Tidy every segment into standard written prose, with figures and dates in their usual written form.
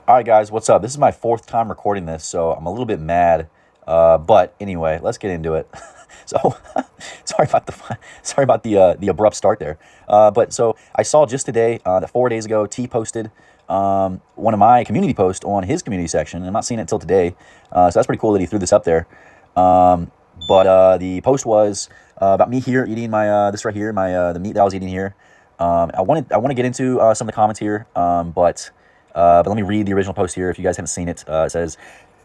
All right, guys, what's up? This is my fourth time recording this, so I'm a little bit mad. But anyway, let's get into it. So, sorry about the abrupt start there. But so I saw just today that 4 days ago, T posted one of my community posts on his community section. I'm not seeing it until today, so that's pretty cool that he threw this up there. Um, but the post was about me here eating my this right here, my the meat that I was eating here. I want to get into some of the comments here, but let me read the original post here. If you guys haven't seen it, it says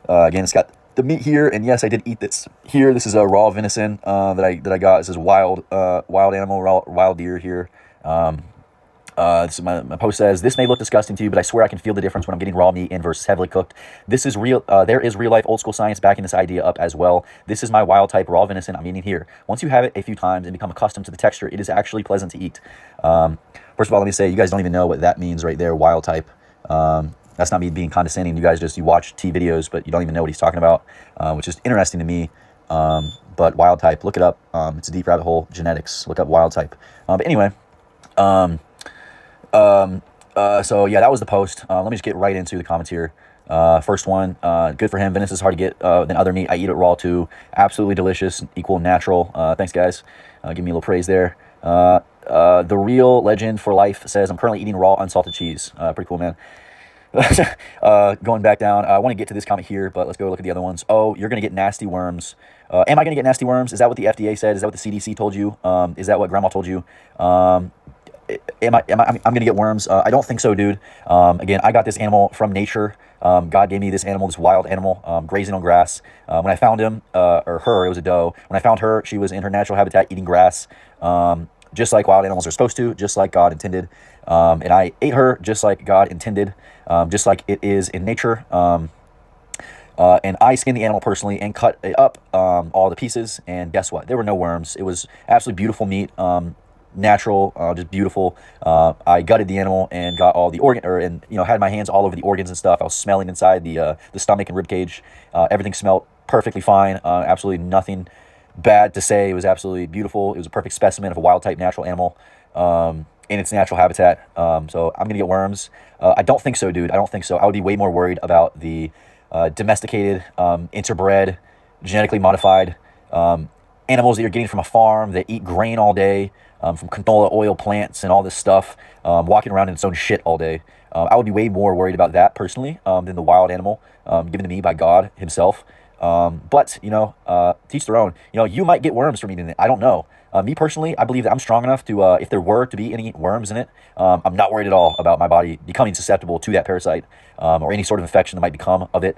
again, it's got the meat here, and yes, I did eat this here. This is a raw venison that I got. This is wild animal, wild deer here. This is my post says, this may look disgusting to you, but I swear I can feel the difference when I'm getting raw meat in versus heavily cooked. This is real. There is real life old school science backing this idea up as well. This is my wild type raw venison I'm eating here. Once you have it a few times and become accustomed to the texture, it is actually pleasant to eat. First of all, let me say, you guys don't even know what that means right there, wild type. That's not me being condescending. You guys you watch T videos, but you don't even know what he's talking about, which is interesting to me. But wild type, look it up. It's a deep rabbit hole. Genetics, look up wild type. But anyway, so yeah, that was the post. Let me just get right into the comments here. First one, good for him. Venison is hard to get than other meat. I eat it raw too. Absolutely delicious, equal natural. Thanks, guys. Give me a little praise there. The real legend for life says, I'm currently eating raw unsalted cheese. Pretty cool, man. Going back down, I want to get to this comment here, but let's go look at the other ones. Oh, you're going to get nasty worms. Am I going to get nasty worms? Is that what the FDA said? Is that what the CDC told you? Is that what grandma told you? I'm gonna get worms? I don't think so, dude. Again, I got this animal from nature. God gave me this animal, this wild animal, grazing on grass. When I found him, or her, it was a doe. When I found her, she was in her natural habitat eating grass, just like wild animals are supposed to, just like God intended. And I ate her just like God intended, just like it is in nature. And I skinned the animal personally and cut it up, all the pieces. And guess what? There were no worms. It was absolutely beautiful meat. Natural, just beautiful. I gutted the animal and got all the and had my hands all over the organs and stuff. I was smelling inside the stomach and rib cage. Everything smelled perfectly fine. Absolutely nothing bad to say. It was absolutely beautiful. It was a perfect specimen of a wild type natural animal in its natural habitat. So I'm gonna get worms. I don't think so, dude. I don't think so. I would be way more worried about the domesticated, interbred, genetically modified animals that you're getting from a farm that eat grain all day, from canola oil plants and all this stuff, walking around in its own shit all day. I would be way more worried about that personally than the wild animal given to me by God himself. But, teach their own. You might get worms from eating it. I don't know. Me personally, I believe that I'm strong enough to, if there were to be any worms in it, I'm not worried at all about my body becoming susceptible to that parasite or any sort of infection that might become of it.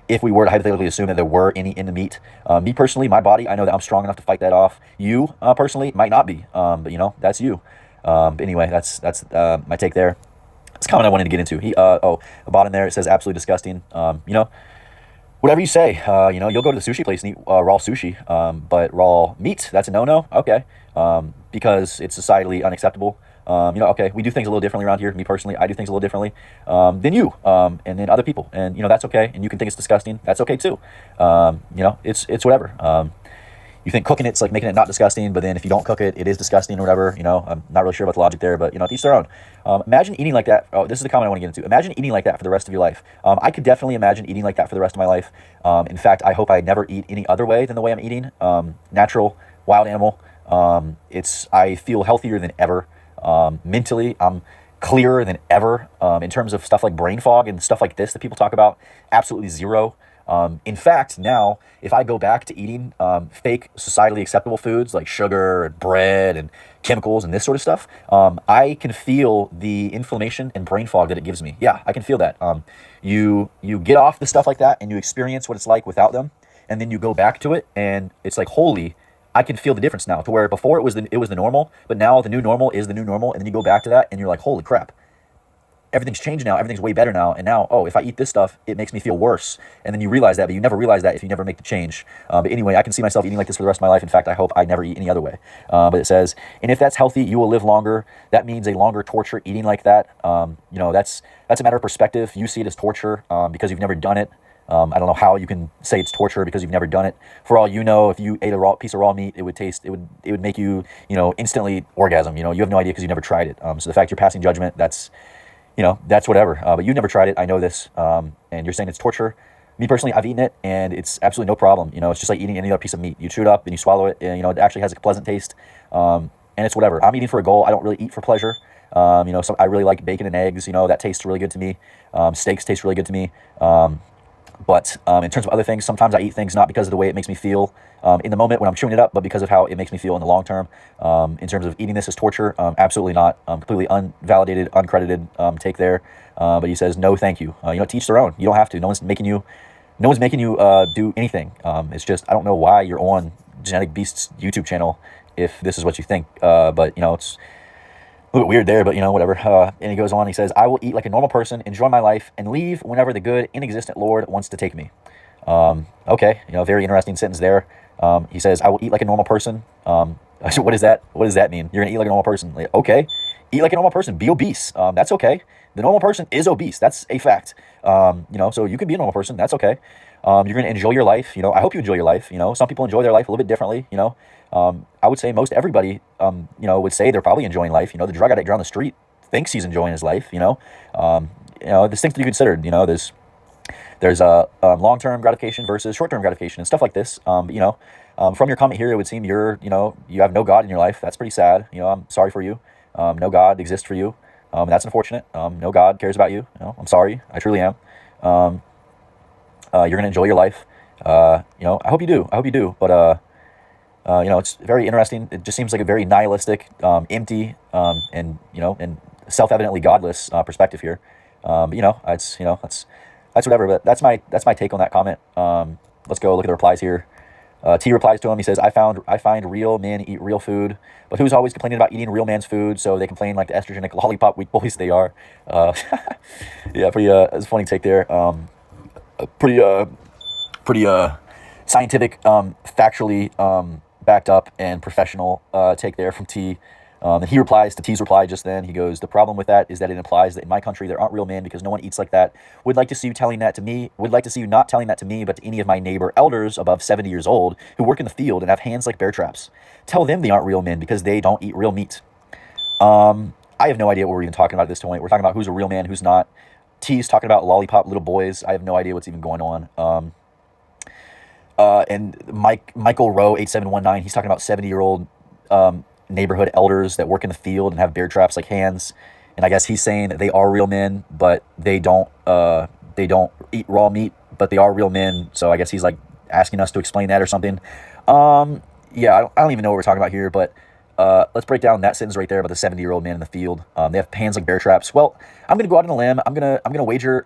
If we were to hypothetically assume that there were any in the meat, me personally, my body, I know that I'm strong enough to fight that off. You personally might not be, but that's you. But anyway, that's my take there. This comment I wanted to get into. The bottom there, it says absolutely disgusting. Whatever you say, you'll go to the sushi place and eat raw sushi, but raw meat, that's a no-no. Okay, because it's societally unacceptable. Okay, we do things a little differently around here. Me personally, I do things a little differently than you, and then other people, and that's okay. And you can think it's disgusting. That's okay too. It's whatever. You think cooking it's like making it not disgusting, but then if you don't cook it, it is disgusting or whatever. I'm not really sure about the logic there, but to each their own. Imagine eating like that. Oh, this is the comment I want to get into. Imagine eating like that for the rest of your life. I could definitely imagine eating like that for the rest of my life. In fact, I hope I never eat any other way than the way I'm eating. Natural, wild animal. I feel healthier than ever. Mentally, I'm clearer than ever. In terms of stuff like brain fog and stuff like this that people talk about, absolutely zero. In fact, now, if I go back to eating fake, societally acceptable foods like sugar and bread and chemicals and this sort of stuff, I can feel the inflammation and brain fog that it gives me. Yeah, I can feel that. You get off the stuff like that and you experience what it's like without them, and then you go back to it, and it's like, holy, I can feel the difference now. To where before it was the normal, but now the new normal is the new normal, and then you go back to that, and you're like, holy crap. Everything's changed now. Everything's way better now. And now, if I eat this stuff, it makes me feel worse. And then you realize that, but you never realize that if you never make the change. But anyway, I can see myself eating like this for the rest of my life. In fact, I hope I never eat any other way. But it says, and if that's healthy, you will live longer. That means a longer torture eating like that. That's a matter of perspective. You see it as torture because you've never done it. I don't know how you can say it's torture because you've never done it. For all you know, if you ate a piece of raw meat, it would make you, instantly orgasm. You have no idea because you never tried it. So the fact you're passing judgment, that's whatever. But you've never tried it. I know this. And you're saying it's torture. Me personally, I've eaten it and it's absolutely no problem. It's just like eating any other piece of meat. You chew it up and you swallow it, and it actually has a pleasant taste. And it's whatever. I'm eating for a goal. I don't really eat for pleasure. So I really like bacon and eggs. That tastes really good to me. Steaks taste really good to me. But in terms of other things, sometimes I eat things not because of the way it makes me feel in the moment when I'm chewing it up, but because of how it makes me feel in the long term. In terms of eating this as torture, absolutely not. Completely unvalidated, uncredited take there. But he says, no, thank you. To each their own. You don't have to. No one's making you. No one's making you do anything. It's just I don't know why you're on Genetic Beasts YouTube channel if this is what you think. But it's a little bit weird there, but whatever. And he goes on, he says, I will eat like a normal person, enjoy my life, and leave whenever the good, inexistent Lord wants to take me. Okay, very interesting sentence there. He says, I will eat like a normal person. What is that? What does that mean? You're gonna eat like a normal person. Like, okay, eat like a normal person, be obese. That's okay. The normal person is obese. That's a fact. So you can be a normal person. That's okay. You're going to enjoy your life. I hope you enjoy your life. Some people enjoy their life a little bit differently. I would say most everybody, would say they're probably enjoying life. The drug addict down the street thinks he's enjoying his life. There's things to be considered. There's long-term gratification versus short-term gratification and stuff like this. From your comment here, it would seem you have no God in your life. That's pretty sad. I'm sorry for you. No God exists for you. That's unfortunate. No God cares about you. I'm sorry. I truly am. You're going to enjoy your life. I hope you do. I hope you do. But, it's very interesting. It just seems like a very nihilistic, empty, and self-evidently godless perspective here. That's whatever. But that's my take on that comment. Let's go look at the replies here. T replies to him. He says, I find real men eat real food, but who's always complaining about eating real man's food? So they complain like the estrogenic lollipop weak boys they are. Yeah, pretty, it's a funny take there. Pretty scientific, factually backed up and professional take there from T. And he replies to T's reply just then. He goes, the problem with that is that it implies that in my country there aren't real men because no one eats like that. Would like to see you telling that to me. Would like to see you not telling that to me, but to any of my neighbor elders above 70 years old who work in the field and have hands like bear traps. Tell them they aren't real men because they don't eat real meat. I have no idea what we're even talking about at this point. We're talking about who's a real man, who's not. T's talking about lollipop little boys. I have no idea what's even going on. And Michael Rowe 8719, he's talking about 70-year-old neighborhood elders that work in the field and have bear traps like hands. And I guess he's saying that they are real men, but they don't eat raw meat, but they are real men. So I guess he's like asking us to explain that or something. Yeah, I don't even know what we're talking about here, but let's break down that sentence right there about the 70-year-old man in the field. They have hands like bear traps. Well, I'm gonna go out on a limb. I'm gonna wager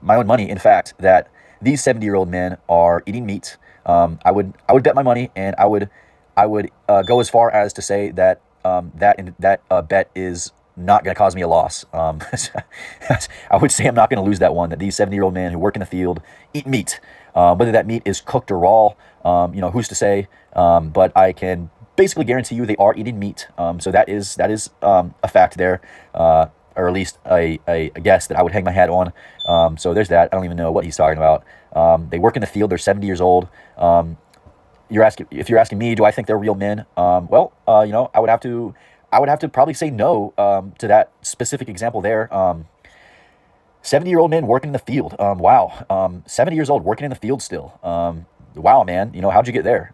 my own money, in fact, that these 70-year-old men are eating meat. I would bet my money, and I would go as far as to say that that bet is not going to cause me a loss. I would say I'm not going to lose that one. That these 70-year-old men who work in the field eat meat, whether that meat is cooked or raw. Who's to say? But I can basically guarantee you they are eating meat. So that is a fact there. Or at least a guess that I would hang my hat on. So there's that. I don't even know what he's talking about. They work in the field. They're 70 years old. If you're asking me, do I think they're real men? I would have to probably say no to that specific example there. 70-year-old men working in the field. Wow. 70 years old working in the field still. Wow, man. How'd you get there?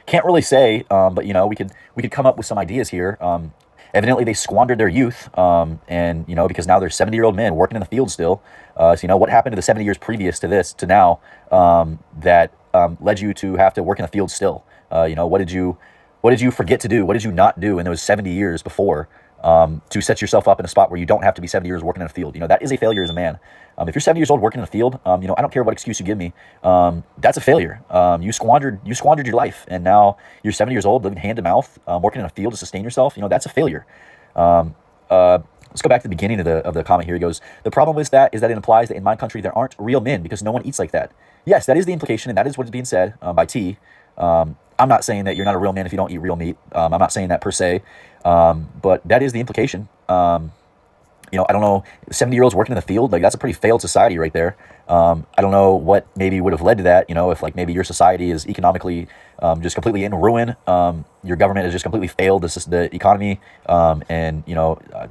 Can't really say, but we could come up with some ideas here. Evidently, they squandered their youth, and because now they're 70-year-old men working in the field still. So what happened to the 70 years previous to this to now that led you to have to work in the field still? What did you forget to do? What did you not do in those 70 years before to set yourself up in a spot where you don't have to be 70 years working in a field? That is a failure as a man. If you're 70 years old working in the field, I don't care what excuse you give me. That's a failure. You squandered your life, and now you're 70 years old, living hand to mouth, working in a field to sustain yourself. That's a failure. Let's go back to the beginning of the comment here. He goes, the problem with that is that it implies that in my country there aren't real men because no one eats like that. Yes, that is the implication, and that is what is being said by T. I'm not saying that you're not a real man if you don't eat real meat. I'm not saying that per se, but that is the implication. I don't know, 70-year-olds working in the field, like that's a pretty failed society right there. I don't know what maybe would have led to that, if like maybe your society is economically just completely in ruin. Your government has just completely failed the economy, and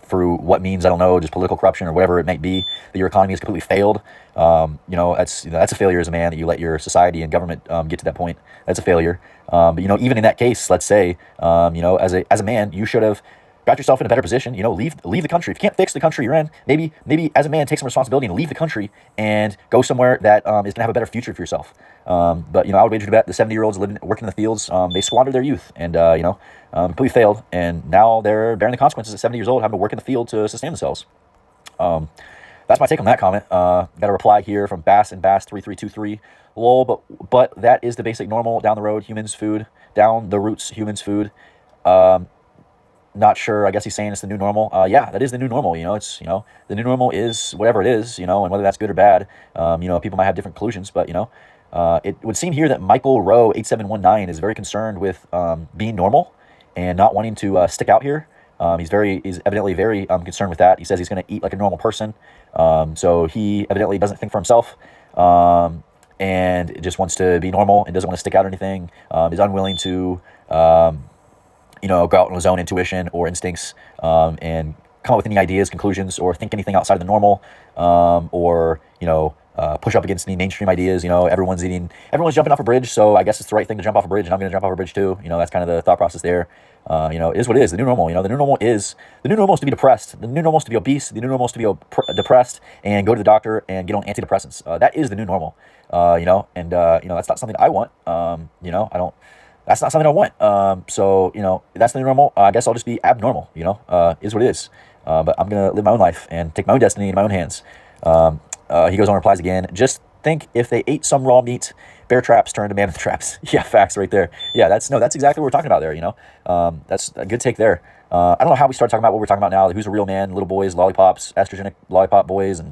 through what means, I don't know, just political corruption or whatever it might be, that your economy has completely failed. That's a failure as a man, that you let your society and government get to that point. That's a failure. But even in that case, let's say, as a man, you should have got yourself in a better position. Leave the country. If you can't fix the country you're in, maybe as a man, take some responsibility and leave the country and go somewhere that is going to have a better future for yourself. But I would wager to bet the 70-year-olds working in the fields, they squandered their youth and completely failed, and now they're bearing the consequences at 70 years old, having to work in the field to sustain themselves. That's my take on that comment. Got a reply here from Bass and Bass 3323. Lol, but that is the basic normal. Down the road, humans food. Down the roots, humans food. Not sure. I guess he's saying it's the new normal. Yeah, that is the new normal. It's the new normal is whatever it is. And whether that's good or bad. People might have different conclusions, but it would seem here that Michael Rowe 8719 is very concerned with being normal and not wanting to stick out here. He's evidently very concerned with that. He says he's going to eat like a normal person. So he evidently doesn't think for himself, and just wants to be normal and doesn't want to stick out or anything. Is unwilling to, go out on his own intuition or instincts, and come up with any ideas, conclusions, or think anything outside of the normal, or push up against any mainstream ideas. Everyone's jumping off a bridge, so I guess it's the right thing to jump off a bridge, and I'm going to jump off a bridge too. That's kind of the thought process there. It is what it is. The new normal. The new normal is to be depressed. The new normal is to be obese. The new normal is to be depressed and go to the doctor and get on antidepressants. That is the new normal. And that's not something I want. I don't. That's not something I want. So that's the new normal. I guess I'll just be abnormal. Is what it is. But I'm gonna live my own life and take my own destiny in my own hands. He goes on, replies again. Just think if they ate some raw meat, bear traps turned to mammoth traps. Yeah, facts right there. Yeah, that's exactly what we're talking about there. That's a good take there. I don't know how we started talking about what we're talking about now. Who's a real man? Little boys, lollipops, estrogenic lollipop boys,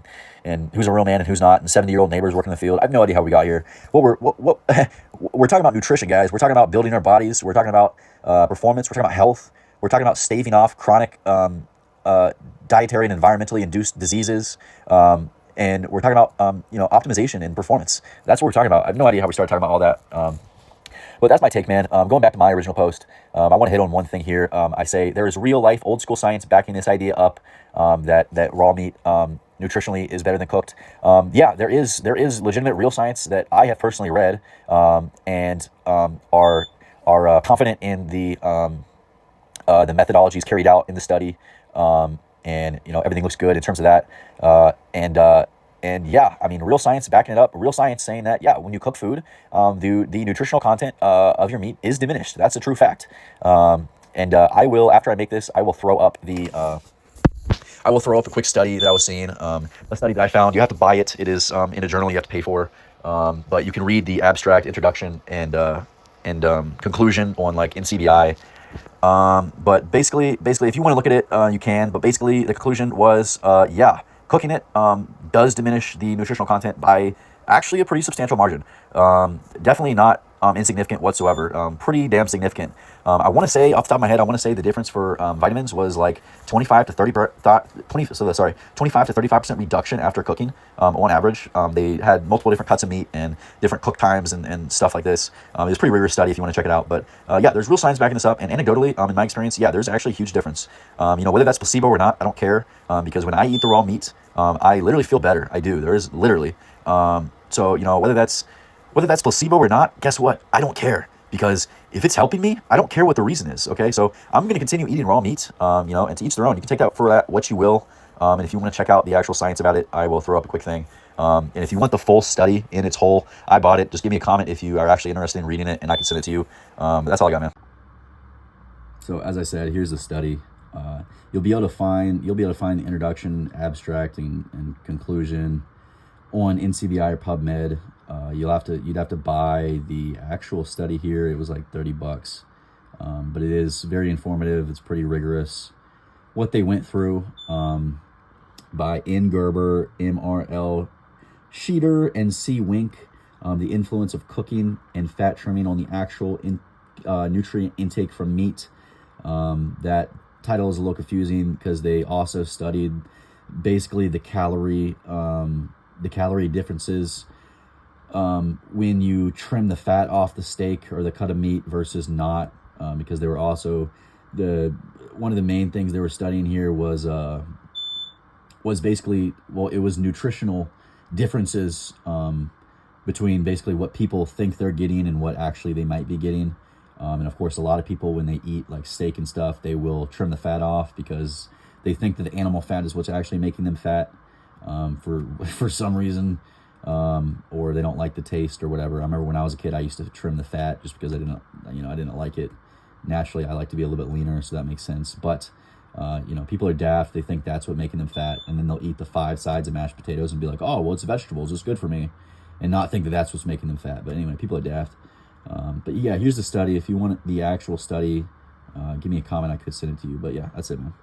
and who's a real man and who's not? And 70-year-old neighbors working in the field. I have no idea how we got here. What we're talking about nutrition, guys. We're talking about building our bodies. We're talking about performance. We're talking about health. We're talking about staving off chronic dietary and environmentally induced diseases. And we're talking about, optimization and performance. That's what we're talking about. I have no idea how we started talking about all that. But that's my take, man. Going back to my original post, I want to hit on one thing here. I say there is real life, old school science backing this idea up, that raw meat nutritionally is better than cooked. Yeah, there is legitimate real science that I have personally read, and are confident in the methodologies carried out in the study. And everything looks good in terms of that. And yeah, I mean, real science backing it up. Real science saying that, yeah, when you cook food, the nutritional content of your meat is diminished. That's a true fact. I will, after I make this, I will throw up a quick study that I was seeing. A study that I found. You have to buy it. It is in a journal you have to pay for. But you can read the abstract, introduction, and conclusion on like NCBI. But basically, if you want to look at it, you can. But basically, the conclusion was, yeah, cooking it does diminish the nutritional content by actually a pretty substantial margin. Definitely not insignificant whatsoever. Pretty damn significant. I want to say, off the top of my head, the difference for vitamins was like 25 to 35% reduction after cooking on average. They had multiple different cuts of meat and different cook times and stuff like this. It's a pretty rigorous study if you want to check it out. But yeah, there's real science backing this up. And anecdotally, in my experience, yeah, there's actually a huge difference. Whether that's placebo or not, I don't care, because when I eat the raw meat, I literally feel better. I do. There is literally. So whether that's placebo or not, guess what? I don't care, because if it's helping me, I don't care what the reason is. Okay, so I'm going to continue eating raw meat. And to each their own. You can take that for what you will. And if you want to check out the actual science about it, I will throw up a quick thing. And if you want the full study in its whole, I bought it. Just give me a comment if you are actually interested in reading it, and I can send it to you. But that's all I got, man. So as I said, here's the study. You'll be able to find the introduction, abstract, and conclusion on NCBI or PubMed. You'd have to buy the actual study here. It was like $30, but it is very informative. It's pretty rigorous. What they went through, by N. Gerber, M.R.L. Sheeter, and C. Wink, the influence of cooking and fat trimming on the actual nutrient intake from meat. That title is a little confusing because they also studied basically the calorie differences when you trim the fat off the steak or the cut of meat versus not, because they were also one of the main things they were studying here was basically, well, it was nutritional differences between basically what people think they're getting and what actually they might be getting. And of course, a lot of people, when they eat like steak and stuff, they will trim the fat off because they think that the animal fat is what's actually making them fat, for some reason, or they don't like the taste or whatever. I remember when I was a kid, I used to trim the fat just because I didn't like it. Naturally, I like to be a little bit leaner, so that makes sense. But people are daft. They think that's what making them fat, and then they'll eat the 5 sides of mashed potatoes and be like, "Oh, well, it's vegetables. It's good for me," and not think that that's what's making them fat. But anyway, people are daft. But yeah, here's the study. If you want the actual study, give me a comment. I could send it to you. But yeah, that's it, man.